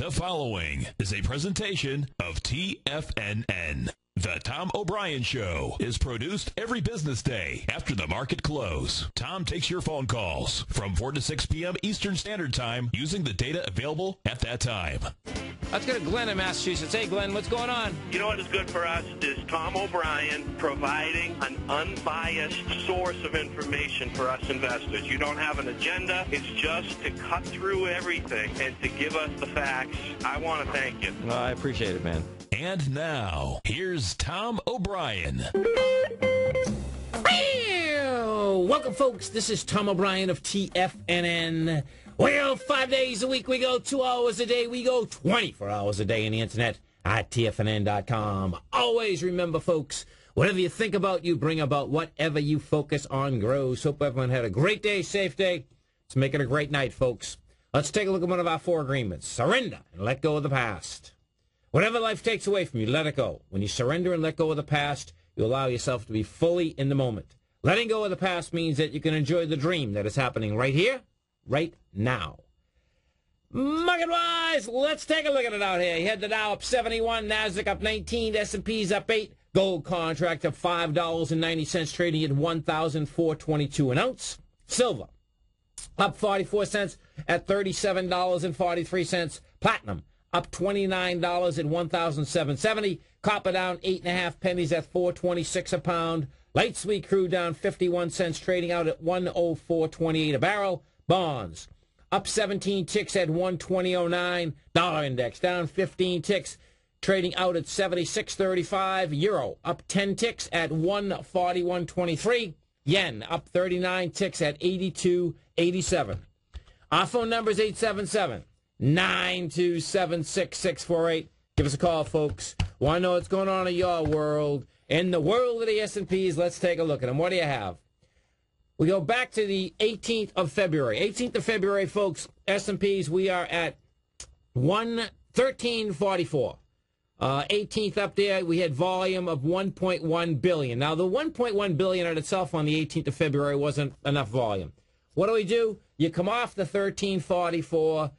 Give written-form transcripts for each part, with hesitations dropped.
The following is a presentation of TFNN. The Tom O'Brien Show is produced every business day after the market close. Tom takes your phone calls from 4 to 6 p.m. Eastern Standard Time using the data available at that time. Let's go to Glenn in Massachusetts. Hey, Glenn, what's going on? You know what is good for us is Tom O'Brien providing an unbiased source of information for us investors. You don't have an agenda. It's just to cut through everything and to give us the facts. I want to thank you. Well, I appreciate it, man. And now, here's Tom O'Brien. Welcome, folks. This is Tom O'Brien of TFNN. Well, 5 days a week we go, 2 hours a day we go, 24 hours a day on the internet at TFNN.com. Always remember, folks, whatever you think about, you bring about. Whatever you focus on grows. Hope everyone had a great day, safe day. Let's make it a great night, folks. Let's take a look at one of our 4 agreements. Surrender and let go of the past. Whatever life takes away from you, let it go. When you surrender and let go of the past, you allow yourself to be fully in the moment. Letting go of the past means that you can enjoy the dream that is happening right here, right now. Market-wise, let's take a look at it out here. You had the Dow up 71, NASDAQ up 19, S&P's up 8, gold contract up $5.90, trading at $1,422 an ounce. Silver up 44 cents at $37.43. Platinum up $29 at $1,770. Copper down 8.5 pennies at $4.26 a pound. Light sweet crude down 51 cents, trading out at $104.28 a barrel. Bonds up 17 ticks at 120.09. Dollar index down 15 ticks, trading out at 76.35. Euro up 10 ticks at 141.23. Yen up 39 ticks at 82.87. Our phone number is 877-927-6648. Give us a call, folks. Want to know what's going on in your world? In the world of the S&Ps, let's take a look at them. What do you have? We go back to the 18th of February. 18th of February, folks, S&Ps, we are at 1344. 18th up there, we had volume of 1.1 billion. Now, the 1.1 billion in itself on the 18th of February wasn't enough volume. What do? You come off the 1344.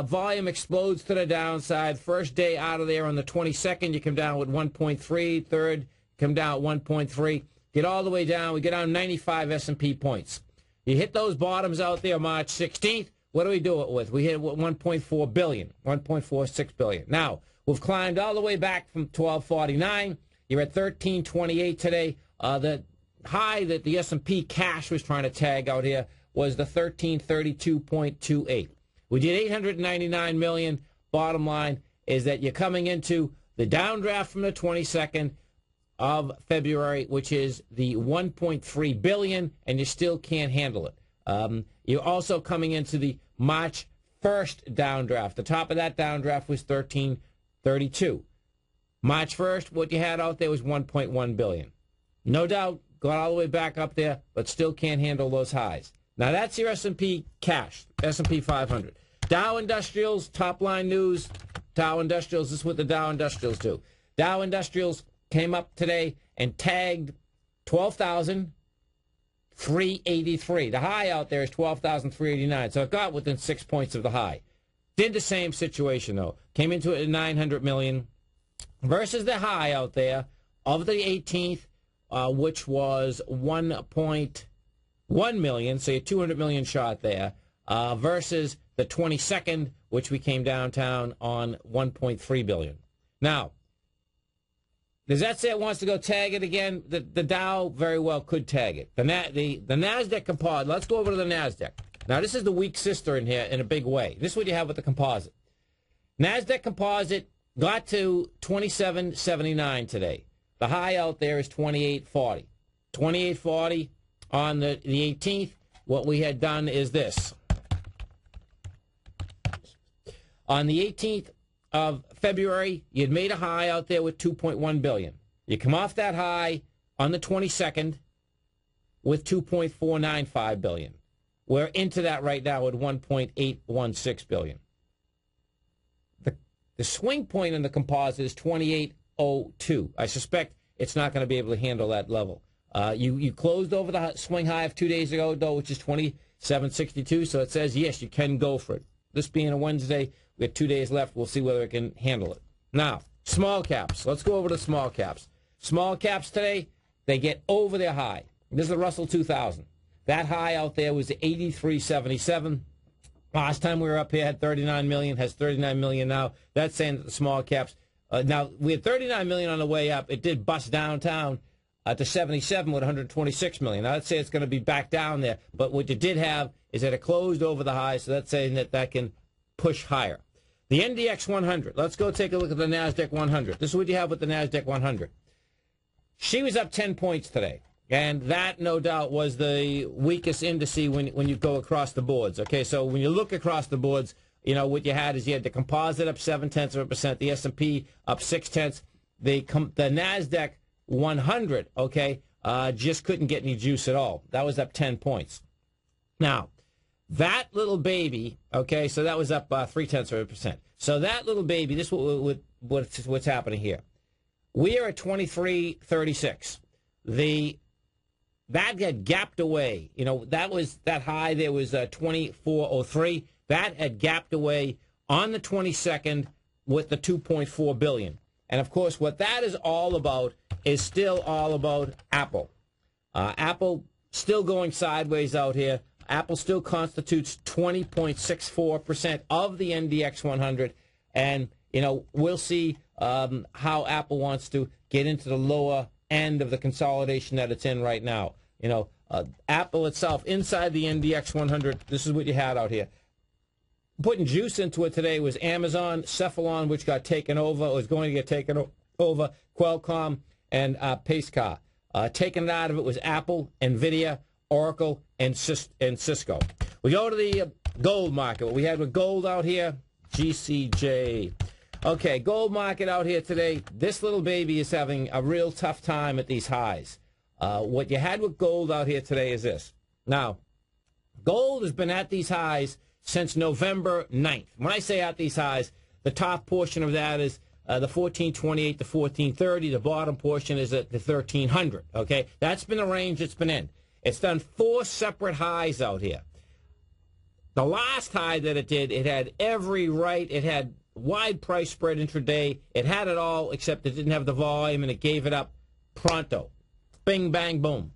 Volume explodes to the downside. First day out of there on the 22nd, you come down with 1.3. Third, come down at 1.3. Get all the way down. We get down 95 S&P points. You hit those bottoms out there March 16th. What do we do it with? We hit 1.4 billion, 1.46 billion. Now, we've climbed all the way back from 1249. You're at 1328 today. The high that the S&P cash was trying to tag out here was the 1332.28. We did 899 million. Bottom line is that you're coming into the downdraft from the 22nd of February, which is the 1.3 billion, and you still can't handle it. You're also coming into the March 1st downdraft. The top of that downdraft was 1332. March 1st, what you had out there was 1.1 billion. No doubt, got all the way back up there, but still can't handle those highs. Now, that's your S&P cash, S&P 500. Dow Industrials, top-line news. Dow Industrials, this is what the Dow Industrials do. Dow Industrials came up today and tagged 12,383. The high out there is 12,389, so it got within 6 points of the high. Did the same situation, though. Came into it at 900 million versus the high out there of the 18th, which was 1.1 million, so you're 200 million short there, versus the 22nd, which we came downtown on 1.3 billion. Now, does that say it wants to go tag it again? The Dow very well could tag it. The NASDAQ composite, let's go over to the NASDAQ. Now, this is the weak sister in here in a big way. This is what you have with the composite. NASDAQ composite got to 27.79 today. The high out there is 28.40. 28.40 on the 18th. What we had done is this. On the 18th of February, you had made a high out there with 2.1 billion. You come off that high on the 22nd with 2.495 billion. We're into that right now at 1.816 billion. The swing point in the composite is 28.02. I suspect it's not going to be able to handle that level. You closed over the swing high of 2 days ago, though, which is 27.62. So it says, yes, you can go for it. This being a Wednesday, We have 2 days left. We'll see whether it can handle it. Now, small caps. Let's go over to small caps. Small caps today, they get over their high. This is the Russell 2000. That high out there was 83.77. Last time we were up here had 39 million, has 39 million now. That's saying that the small caps. Now, we had 39 million on the way up. It did bust downtown to 77 with 126 million. Now, let's say it's going to be back down there. But what you did have is that it closed over the high, so that's saying that that can push higher. The NDX 100. Let's go take a look at the NASDAQ 100. This is what you have with the NASDAQ 100. She was up 10 points today. And that, no doubt, was the weakest indice when you go across the boards. Okay, so when you look across the boards, you know, what you had is you had the composite up 0.7%, the S&P up 0.6, the NASDAQ 100, okay, just couldn't get any juice at all. That was up 10 points. Now, that little baby, okay, so that was up 0.3%. So that little baby, this is what's happening here. We are at 23.36. That got gapped away. You know, that high there was 24.03. That had gapped away on the 22nd with the 2.4 billion. And of course, what that is all about is still all about Apple. Apple still going sideways out here. Apple still constitutes 20.64% of the NDX 100. And, you know, we'll see how Apple wants to get into the lower end of the consolidation that it's in right now. You know, Apple itself, inside the NDX 100, this is what you had out here. Putting juice into it today was Amazon, Cephalon, which got taken over, or is going to get taken over, Qualcomm, and Pacecar. Taken it out of it was Apple, NVIDIA, Oracle, and Cisco. We go to the gold market. What we had with gold out here, GCJ. Okay, gold market out here today. This little baby is having a real tough time at these highs. What you had with gold out here today is this. Now, gold has been at these highs since November 9th. When I say at these highs, the top portion of that is the 1428 to 1430. The bottom portion is at the 1300. Okay, that's been the range it's been in. It's done 4 separate highs out here. The last high that it did, it had every right. It had wide price spread intraday. It had it all, except it didn't have the volume, and it gave it up pronto. Bing, bang, boom.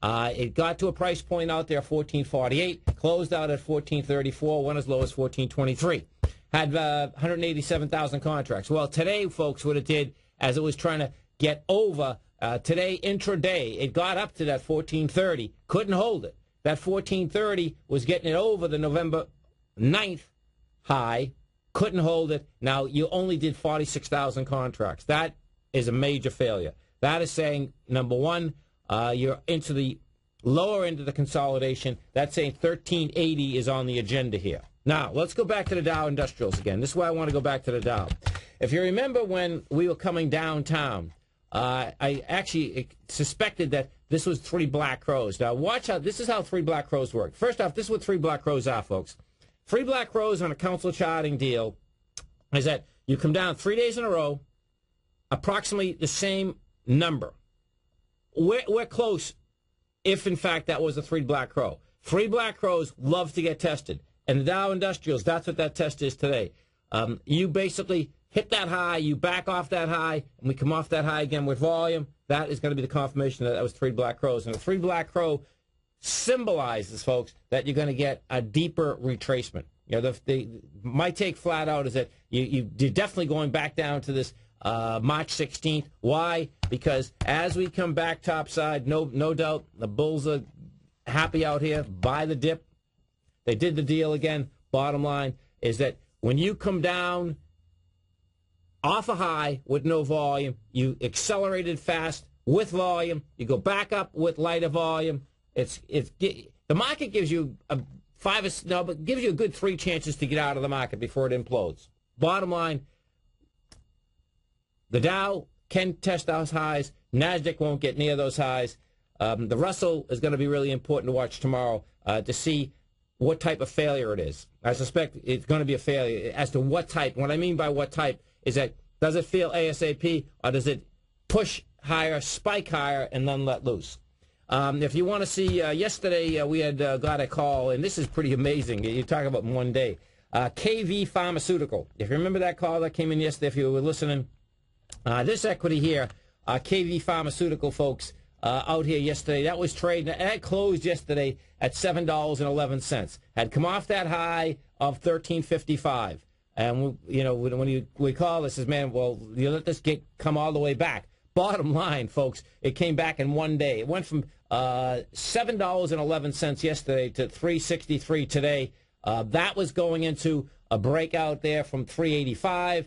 It got to a price point out there, 1448, closed out at 1434, went as low as 1423. Had 187,000 contracts. Well, today, folks, what it did, as it was trying to get over, today, intraday, it got up to that 1430, couldn't hold it. That 1430 was getting it over the November 9th high, couldn't hold it. Now, you only did 46,000 contracts. That is a major failure. That is saying, number one, you're into the lower end of the consolidation. That's saying 1380 is on the agenda here. Now, let's go back to the Dow Industrials again. This is why I want to go back to the Dow. If you remember when we were coming downtown, I actually suspected that this was 3 black crows. Now, watch out. This is how 3 black crows work. First off, this is what 3 black crows are, folks. 3 black crows on a council charting deal is that you come down 3 days in a row, approximately the same number. We're close if, in fact, that was a 3 black crow. 3 black crows love to get tested. And the Dow Industrials, that's what that test is today. You basically hit that high, you back off that high, and we come off that high again with volume. That is going to be the confirmation that that was 3 black crows. And a 3 black crow symbolizes, folks, that you're going to get a deeper retracement. You know, my take flat out is that you're definitely going back down to this March 16th. Why? Because as we come back topside, no doubt the bulls are happy out here. Buy the dip. They did the deal again. Bottom line is that when you come down off a high with no volume, you accelerated fast with volume. You go back up with lighter volume. The market gives you gives you a good 3 chances to get out of the market before it implodes. Bottom line, the Dow can test those highs. NASDAQ won't get near those highs. The Russell is going to be really important to watch tomorrow to see what type of failure it is. I suspect it's going to be a failure. As to what type, what I mean by what type is that does it fail ASAP or does it push higher, spike higher, and then let loose? If you want to see, yesterday we had got a call, and this is pretty amazing. You talk about in one day. KV Pharmaceutical. If you remember that call that came in yesterday, if you were listening, this equity here, KV Pharmaceutical, folks, out here yesterday, that was trading. That closed yesterday at $7.11. Had come off that high of $13.55. And when we call this, says, man, well, you let this come all the way back. Bottom line, folks, it came back in one day. It went from $7.11 yesterday to $3.63 today. That was going into a breakout there from $3.85.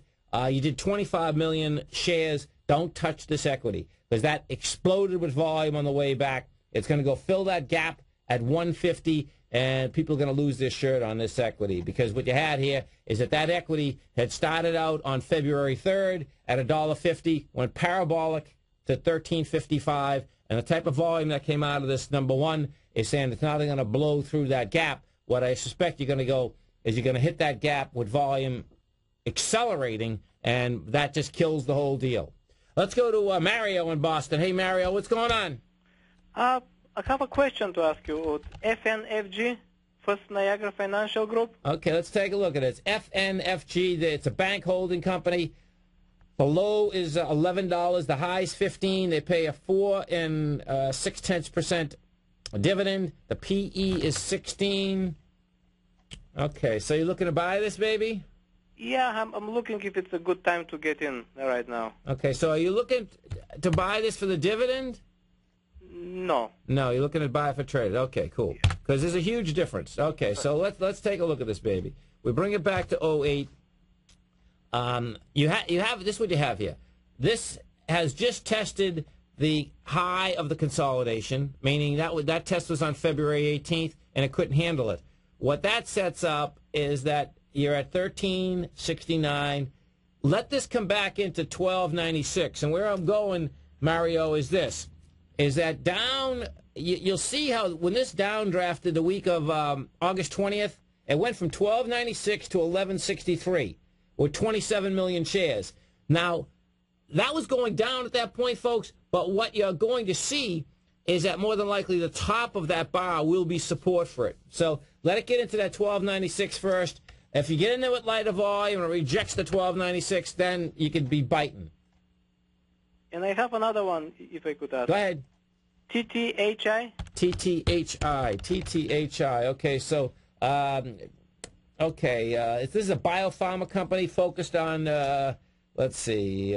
You did 25 million shares. Don't touch this equity because that exploded with volume on the way back. It's going to go fill that gap at 150, and people are going to lose their shirt on this equity because what you had here is that equity had started out on February 3rd at $1.50, went parabolic to $13.55, and the type of volume that came out of this, number one, is saying it's not going to blow through that gap. What I suspect you're going to go is you're going to hit that gap with volume accelerating, and that just kills the whole deal. Let's go to Mario in Boston. Hey, Mario, what's going on? I have a question to ask you. FNFG, First Niagara Financial Group. Okay, let's take a look at it. It's FNFG. It's a bank holding company. The low is $11. The high is $15. They pay a 4 6/10% dividend. The PE is 16. Okay, so you're looking to buy this, baby? Yeah, I'm looking if it's a good time to get in right now. Okay, so are you looking to buy this for the dividend? No. No, you're looking to buy it for trade. Okay, cool. Because there's a huge difference. Okay, so let's take a look at this, baby. We bring it back to 08. You have this is what you have here. This has just tested the high of the consolidation, meaning that test was on February 18th, and it couldn't handle it. What that sets up is that you're at 1369. Let this come back into 1296. And where I'm going, Mario, is this. Is that down, you'll see how when this downdrafted the week of August 20th, it went from 1296 to 1163 with 27 million shares. Now, that was going down at that point, folks, but what you're going to see is that more than likely the top of that bar will be support for it. So let it get into that 1296 first. If you get in there with lighter volume and it rejects the 1296, then you could be biting. And I have another one, if I could ask. Go ahead. TTHI? TTHI. Okay, so, this is a biopharma company focused on, let's see,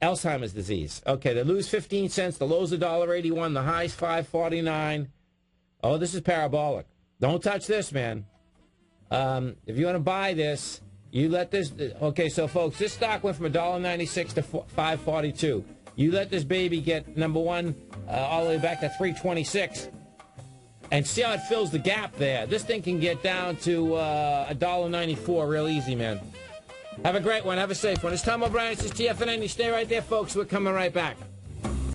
Alzheimer's disease. Okay, they lose 15 cents. The low's $1.81. The high's $5.49. Oh, this is parabolic. Don't touch this, man. If you want to buy this, you let this. Okay, so folks, this stock went from $1.96 to $5.42. You let this baby get number one all the way back to $3.26, and see how it fills the gap there. This thing can get down to $1.94 real easy, man. Have a great one. Have a safe one. It's Tom O'Brien. This is TFNN. You stay right there, folks. We're coming right back.